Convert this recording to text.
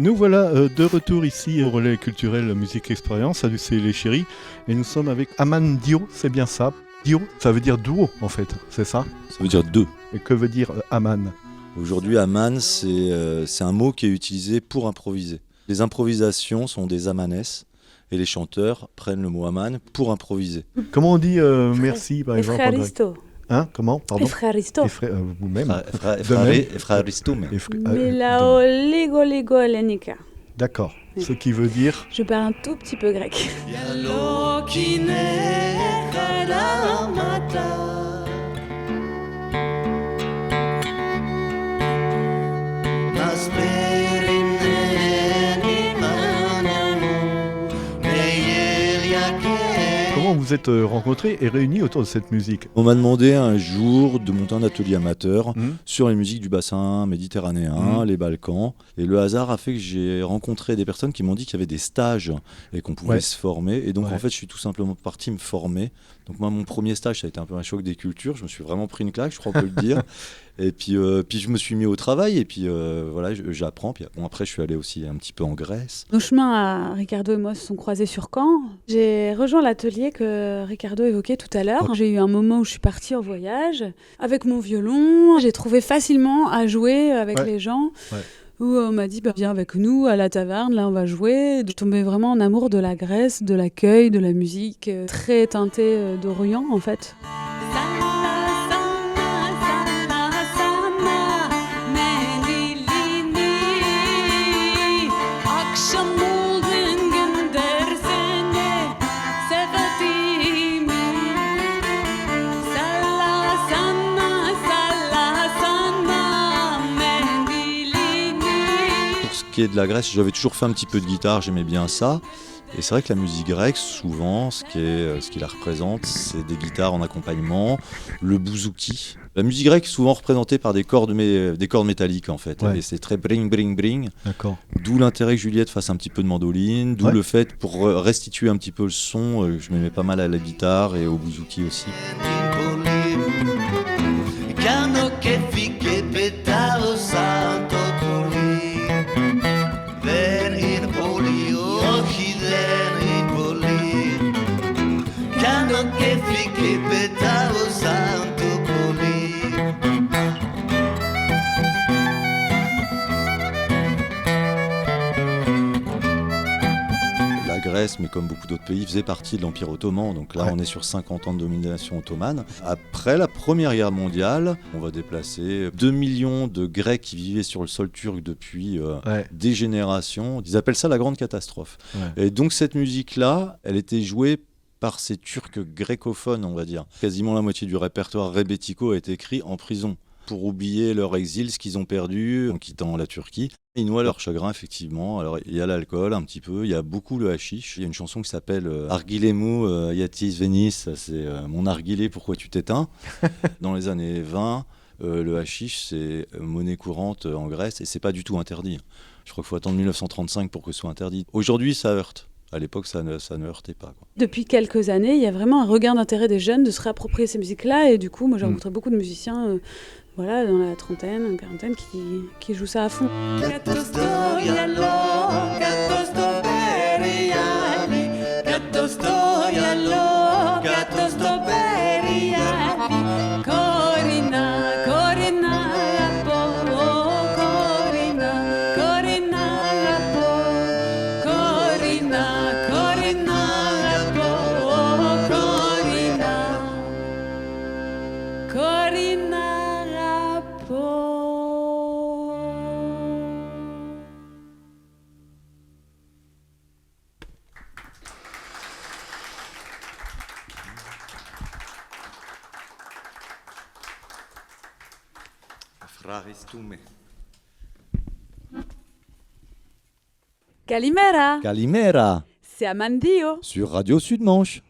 Nous voilà de retour ici au Relais Culturel Musique Expérience. Salut, c'est les chéris. Et nous sommes avec Aman Dio, c'est bien ça. Dio, ça veut dire duo en fait, c'est ça? Ça veut dire deux. Et que veut dire Aman? Aujourd'hui, Aman, c'est un mot qui est utilisé pour improviser. Les improvisations sont des amanes et les chanteurs prennent le mot Aman pour improviser. Comment on dit merci par exemple en grec? Efraristo. Hein? Comment? Pardon? Efraristo. Vous-même. Efraristome. Milao ligo ligo elenika. D'accord. Ce qui veut dire. Je parle un tout petit peu grec. Comment vous êtes rencontrés et réunis autour de cette musique? On m'a demandé un jour de monter un atelier amateur sur les musiques du bassin méditerranéen, les Balkans. Et le hasard a fait que j'ai rencontré des personnes qui m'ont dit qu'il y avait des stages et qu'on pouvait se former. Et donc en fait, je suis tout simplement parti me former. Donc moi, mon premier stage, ça a été un peu un choc des cultures. Je me suis vraiment pris une claque, je crois qu'on peut le dire. Et puis je me suis mis au travail et puis voilà, j'apprends. Puis bon, après, je suis allé aussi un petit peu en Grèce. Nos chemins, Ricardo et moi, se sont croisés sur Caen. J'ai rejoint l'atelier que Ricardo évoquait tout à l'heure. J'ai eu un moment où je suis partie en voyage avec mon violon. J'ai trouvé facilement à jouer avec les gens. Où on m'a dit viens avec nous à la taverne, là on va jouer. Je tombais vraiment en amour de la Grèce, de l'accueil, de la musique, très teintée d'Orient en fait. Qui est de la Grèce, j'avais toujours fait un petit peu de guitare, j'aimais bien ça. Et c'est vrai que la musique grecque, souvent, ce qui la représente, c'est des guitares en accompagnement, le bouzouki. La musique grecque est souvent représentée par des cordes métalliques, en fait. Et c'est très bring, bring, bring. D'accord. D'où l'intérêt que Juliette fasse un petit peu de mandoline, d'où le fait, pour restituer un petit peu le son, je m'aimais pas mal à la guitare et au bouzouki aussi. La Grèce, mais comme beaucoup d'autres pays, faisait partie de l'Empire ottoman. Donc là, on est sur 50 ans de domination ottomane. Après la Première Guerre mondiale, on va déplacer 2 millions de Grecs qui vivaient sur le sol turc depuis des générations. Ils appellent ça la grande catastrophe. Et donc cette musique-là, elle était jouée par ces Turcs grécophones, on va dire. Quasiment la moitié du répertoire rébético a été écrit en prison pour oublier leur exil, ce qu'ils ont perdu en quittant la Turquie. Ils noient leur chagrin, effectivement. Alors, il y a l'alcool, un petit peu. Il y a beaucoup le hashish. Il y a une chanson qui s'appelle Argilemu Yatis Venis. C'est Mon narguilé, pourquoi tu t'éteins? Dans les années 20, le hashish, c'est monnaie courante en Grèce et c'est pas du tout interdit. Je crois qu'il faut attendre 1935 pour que ce soit interdit. Aujourd'hui, ça heurte. À l'époque, ça ne heurtait pas, quoi. Depuis quelques années, il y a vraiment un regain d'intérêt des jeunes de se réapproprier ces musiques-là. Et du coup, moi, j'ai rencontré beaucoup de musiciens dans la trentaine, quarantaine, qui jouent ça à fond. Kalimera. Kalimera C'est Aman Dio. sur Radio Sud Manche.